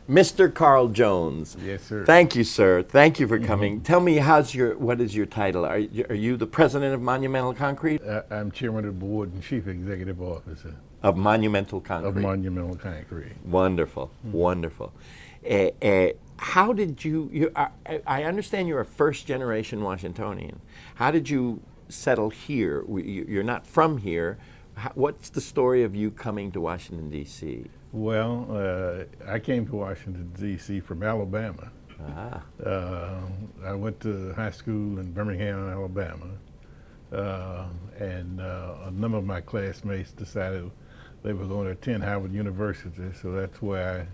Mr. Carl Jones. Yes, sir. Thank you, sir. Thank you for coming. Tell me, what is your title? Are you the president of Monumental Concrete? I'm chairman of the board and chief executive officer Of Monumental of Concrete. Monumental Concrete. Wonderful, wonderful. How did I understand you're a first generation Washingtonian. How did you settle here? You're not from here. What's the story of you coming to Washington, D.C.? Well, I came to Washington, D.C. from Alabama. Ah. I went to high school in Birmingham, Alabama, and a number of my classmates decided they were going to attend Howard University, so that's why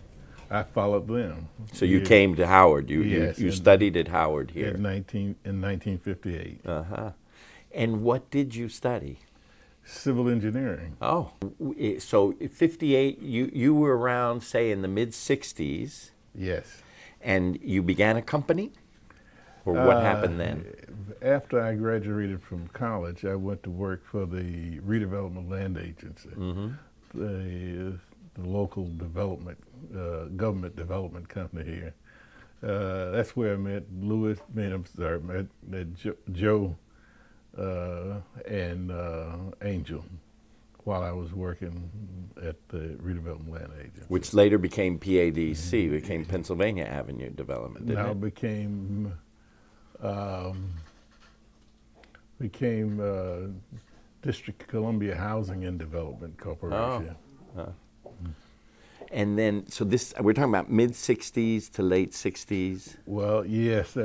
I followed them. So you came to Howard. Yes, you studied at Howard here. in 1958. Uh-huh. And what did you study? Civil engineering. Oh, so 58, you were around, say, in the mid-60s, Yes. and you began a company? Or what happened then? After I graduated from college, I went to work for the Redevelopment Land Agency, the local development, government development company here. That's where I met Joe and Angel while I was working at the Redevelopment Land Agency. Which later became PADC, became Pennsylvania Avenue Development, didn't Now it? became District of Columbia Housing and Development Corporation. And then, so this, we're talking about mid-60s to late 60s? Well, yes,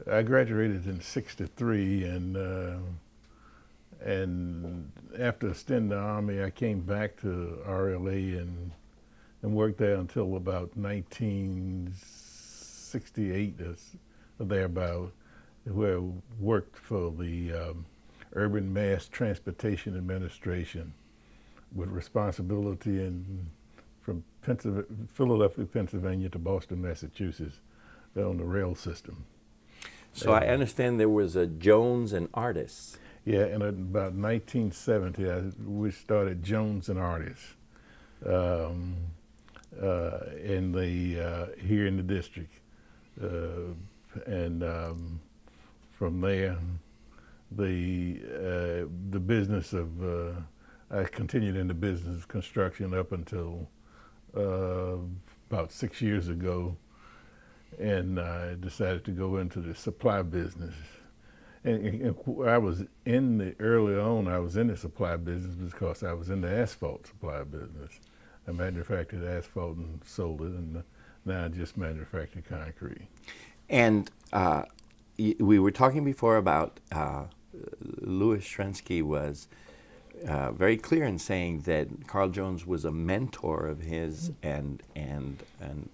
I graduated in '63, and after a stint in the Army, I came back to RLA and worked there until about 1968 or thereabout, where I worked for the Urban Mass Transportation Administration with responsibility from Philadelphia, Pennsylvania to Boston, Massachusetts, on the rail system. So I understand there was a Jones and Artis. Yeah, and in about 1970, we started Jones and Artis here in the district, and from there, the business of I continued in the business of construction up until about 6 years ago, and I decided to go into the supply business. And I was early on, I was in the supply business because I was in the asphalt supply business. I manufactured asphalt and sold it, and now I just manufacture concrete. And we were talking before about Louis Shrensky was very clear in saying that Carl Jones was a mentor of his and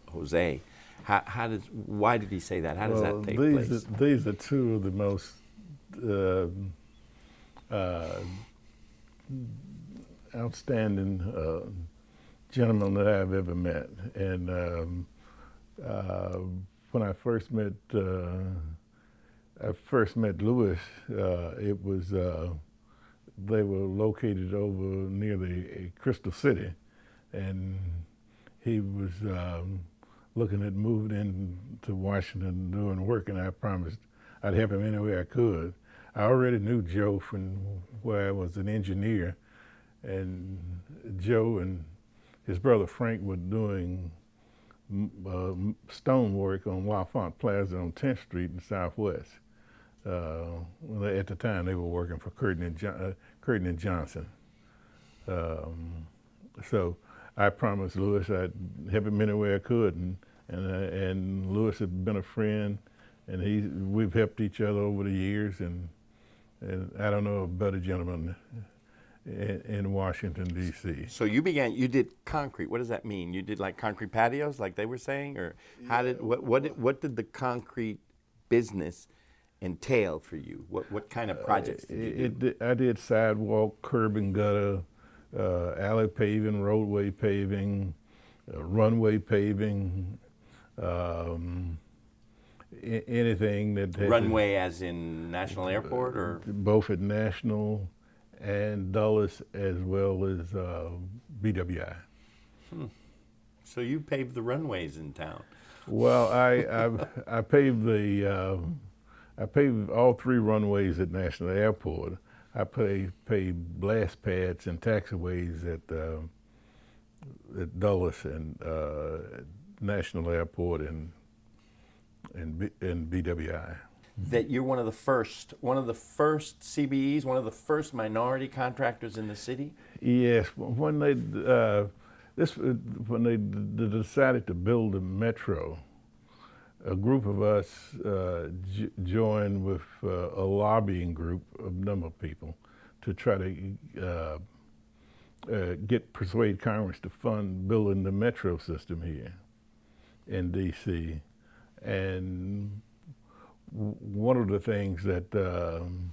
Jose. Why did he say that? How does that take place? These are two of the most outstanding gentlemen that I've ever met. And when I first met Louis, it was they were located over near the Crystal City, and he was looking at moving into Washington and doing work, and I promised I'd help him any way I could. I already knew Joe from where I was an engineer, and Joe and his brother Frank were doing stone work on Wafont Plaza on 10th Street in Southwest. At the time, they were working for Curtin and Johnson. So I promised Louis I'd help him any way I could, and Louis had been a friend, and we've helped each other over the years, and I don't know a better gentleman in Washington, D.C. So you did concrete. What does that mean? You did like concrete patios, like they were saying, or what did the concrete business entail for you? What kind of projects did you do? I did sidewalk, curb and gutter, alley paving, roadway paving, runway paving, anything that had Runway as in National Airport, or both at National and Dulles, as well as BWI. So you paved the runways in town. Well, I paved all three runways at National Airport. I paved blast pads and taxiways at Dulles and National Airport and BWI. That you're one of the first CBEs, one of the first minority contractors in the city? Yes, when they decided to build the metro, a group of us joined with a lobbying group of number of people to try to persuade Congress to fund building the metro system here in D.C. And one of the things that some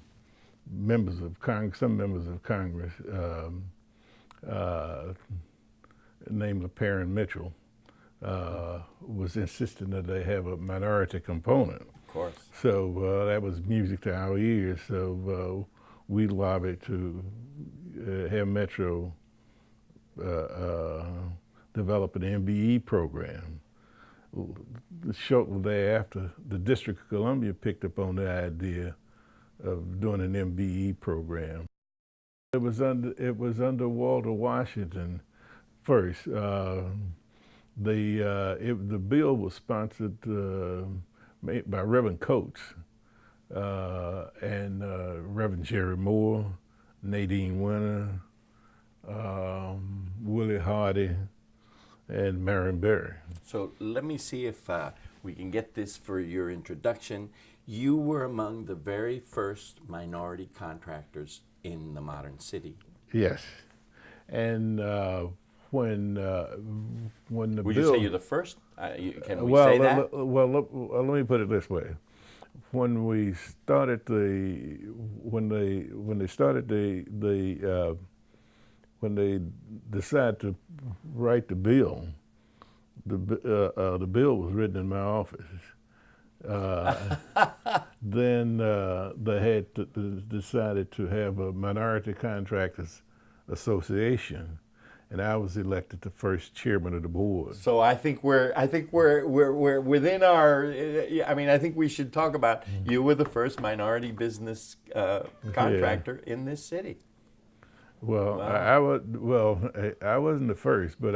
members of Congress, named LaParent Mitchell, was insisting that they have a minority component. Of course. So that was music to our ears. So we lobbied to have Metro develop an MBE program. Shortly thereafter, the District of Columbia picked up on the idea of doing an MBE program. It was under Walter Washington first. The bill was sponsored by Reverend Coates and Reverend Jerry Moore, Nadine Winter, Willie Hardy, and Marion Berry. So let me see if we can get this for your introduction. You were among the very first minority contractors in the modern city. Yes, and when the Would bill, you say you're the first? Can we say that? Let me put it this way: when we started when they decided to write the bill, the bill was written in my office. Then they had decided to have a minority contractors association, and I was elected the first chairman of the board. So I think we're within our. I mean, I think we should talk about you were the first minority business contractor in this city. Well, wow. I wasn't the first, but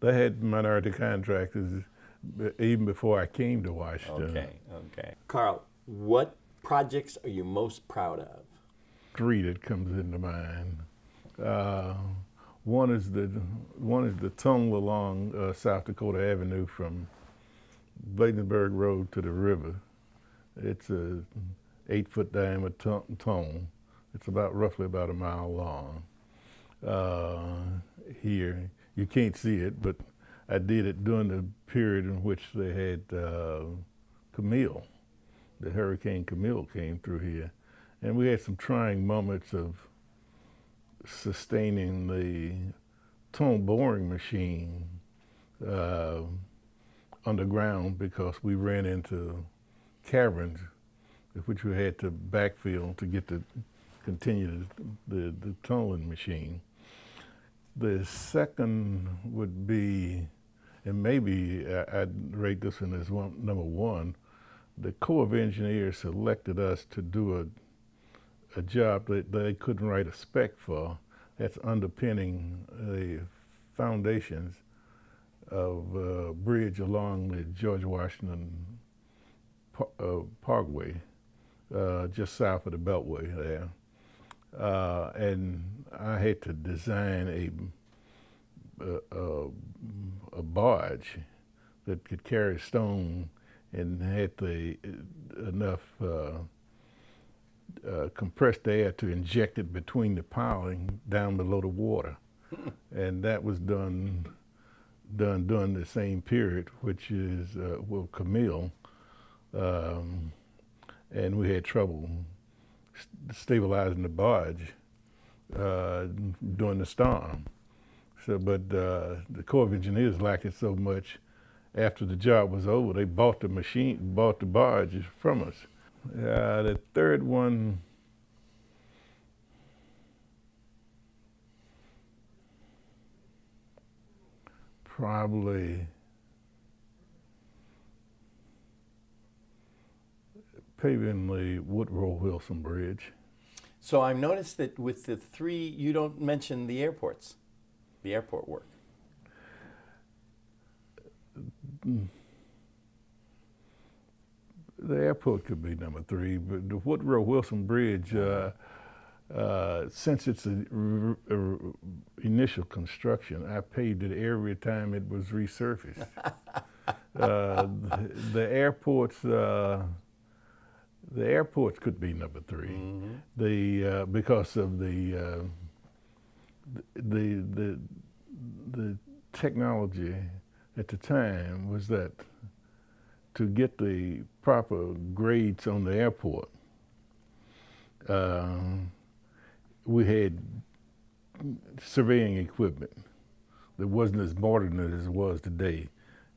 they had minority contractors even before I came to Washington. Okay. Carl, what projects are you most proud of? Three that comes into mind. One is the tunnel along South Dakota Avenue from Bladensburg Road to the river. It's a 8-foot diameter tunnel. It's roughly about a mile long. Here, you can't see it, but I did it during the period in which they had Camille. The Hurricane Camille came through here. And we had some trying moments of sustaining the tunnel boring machine underground because we ran into caverns which we had to backfill to get to continue the tunneling machine. The second would be, and maybe I'd rate this one as number one, the Corps of Engineers selected us to do a job that they couldn't write a spec for. That's underpinning the foundations of a bridge along the George Washington Parkway, just south of the Beltway there. And I had to design a barge that could carry stone and had enough compressed air to inject it between the piling down below the water. And that was done during the same period, which is with Camille. And we had trouble stabilizing the barge during the storm. So, but the Corps of Engineers liked it so much, after the job was over, they bought the barge from us. The third one, probably paving the Woodrow Wilson Bridge. So I've noticed that with the three, you don't mention the airports, the airport work. The airport could be number 3, but the Woodrow Wilson Bridge, since its initial construction, I paved it every time it was resurfaced. The airports could be number 3. Mm-hmm. Because of the technology at the time was that to get the proper grades on the airport, we had surveying equipment that wasn't as modern as it was today,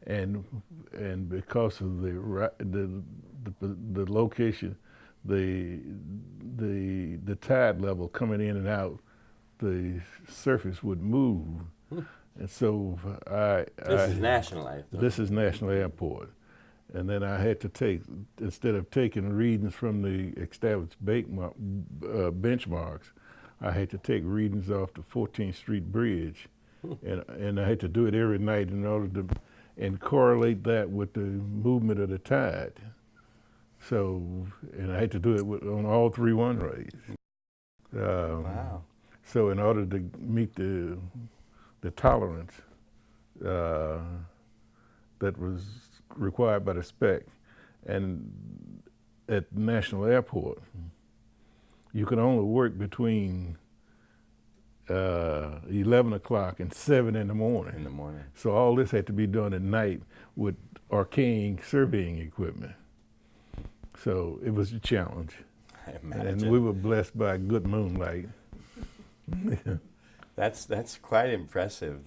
and because of the location, the tide level coming in and out, the surface would move, and so This is National Airport. This is National Airport. And then I had to take, instead of taking readings from the established benchmarks, I had to take readings off the 14th Street Bridge. And I had to do it every night in order to, and correlate that with the movement of the tide. So, and I had to do it on all 3 runways. Wow. So in order to meet the tolerance that was required by the spec, and at National Airport, you could only work between 11 o'clock and 7 in the morning. So all this had to be done at night with arcane surveying equipment. So it was a challenge. I imagine. And we were blessed by good moonlight. That's quite impressive.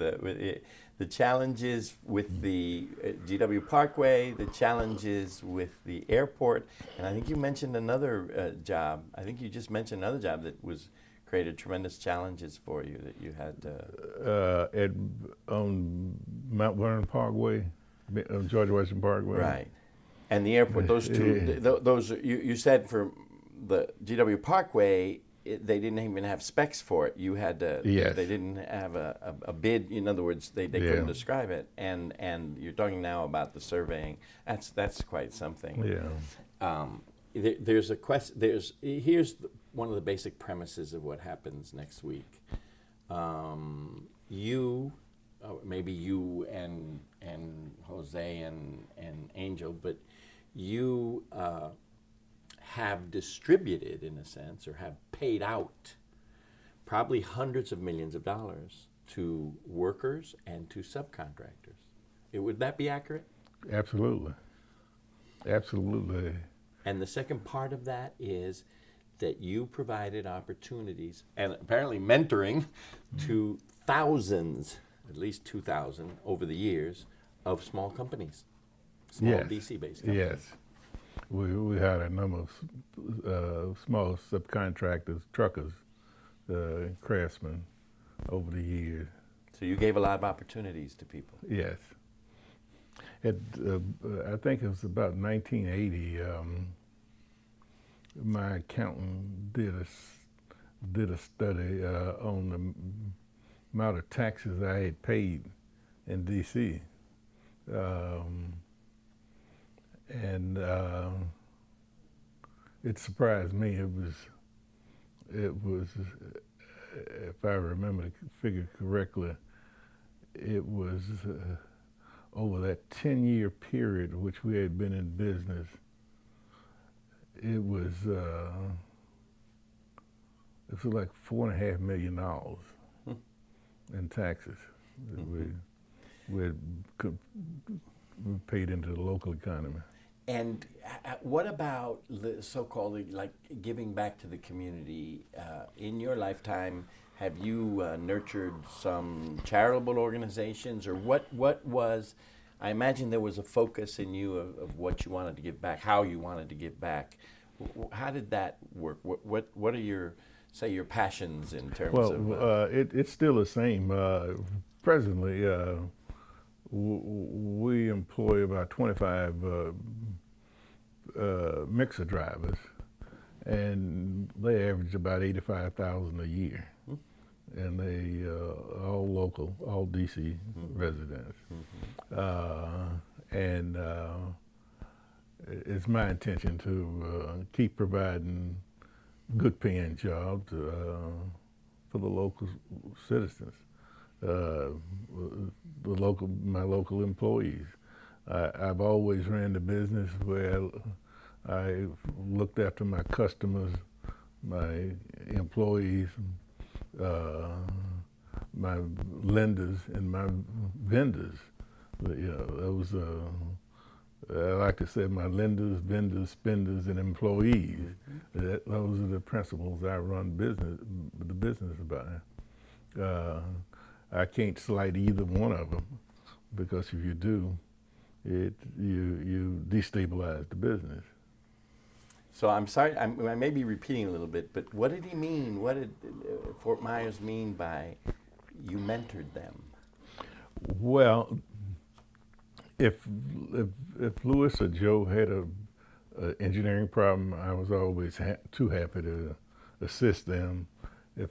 The challenges with the GW Parkway, the challenges with the airport, and I think you mentioned another job. I think you just mentioned another job that created tremendous challenges for you that you had on Mount Vernon Parkway, George Washington Parkway. Right, and the airport. Those two. Those you said for the GW Parkway. They didn't even have specs for it. You had to. Yes. They didn't have a bid. In other words, they couldn't describe it. And you're talking now about the surveying. That's quite something. Yeah. There's a question. Here's one of the basic premises of what happens next week. Maybe you and Jose and Angel, but you. Have distributed, in a sense, or have paid out probably hundreds of millions of dollars to workers and to subcontractors. Would that be accurate? Absolutely. Absolutely. And the second part of that is that you provided opportunities and apparently mentoring to thousands, at least 2,000 over the years, of small companies, small DC-based companies. Yes. We had a number of small subcontractors, truckers, craftsmen over the years. So you gave a lot of opportunities to people. Yes. I think it was about 1980. My accountant did a study on the amount of taxes I had paid in D.C. And it surprised me. It was, if I remember the figure correctly, it was over that 10-year period which we had been in business. It was like $4.5 million in taxes that we had paid into the local economy. And what about the so-called like giving back to the community? In your lifetime, have you nurtured some charitable organizations, or what was? I imagine there was a focus in you of what you wanted to give back, how you wanted to give back. How did that work? What are your passions in terms of? Well, it's still the same. Presently, we employ about 25 mixer drivers, and they average about 85,000 a year, and they all local, all DC residents. And it's my intention to keep providing good paying jobs for the local citizens, my local employees. I've always ran the business where I looked after my customers, my employees, my lenders, and my vendors. Those I like to say my lenders, vendors, spenders, and employees. Those are the principles I run the business by. I can't slight either one of them, because if you do, you destabilize the business. So I'm sorry, I may be repeating a little bit, but what did he mean? What did Fort Myers mean by you mentored them? Well, if Louis or Joe had a engineering problem, I was always too happy to assist them. In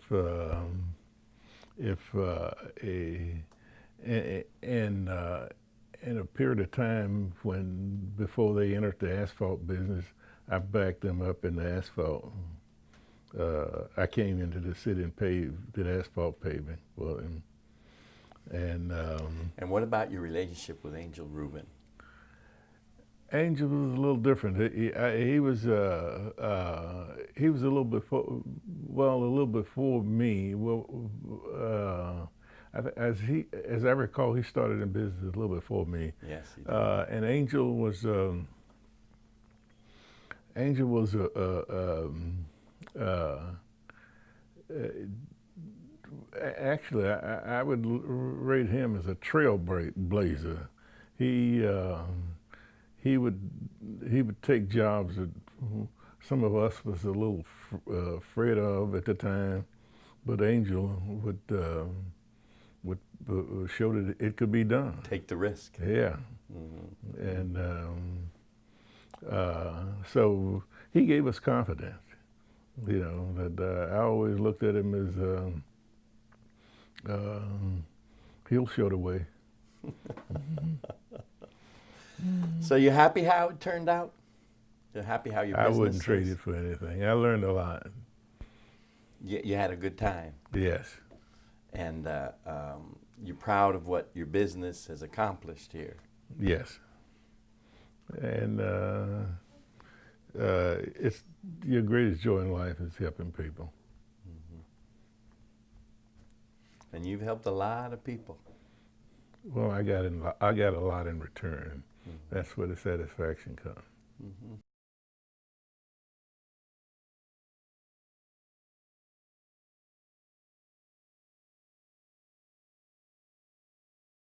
a period of time before they entered the asphalt business, I backed them up in the asphalt. I came into the city and did asphalt paving for them. And what about your relationship with Angel Rubin? Angel was a little different. He was a little before me. Well, as I recall, he started in business a little before me. Yes, he did. And Angel was actually, I would rate him as a trailblazer. He would take jobs that some of us was a little afraid of at the time, but Angel would show that it could be done. Take the risk. Yeah. And so he gave us confidence. That I always looked at him as he'll show the way. So you happy how it turned out? You're happy how your business I wouldn't is? trade it for anything. I learned a lot. You had a good time. Yes. And you're proud of what your business has accomplished here. Yes. And it's your greatest joy in life is helping people. And you've helped a lot of people. Well, I got a lot in return. That's where the satisfaction comes.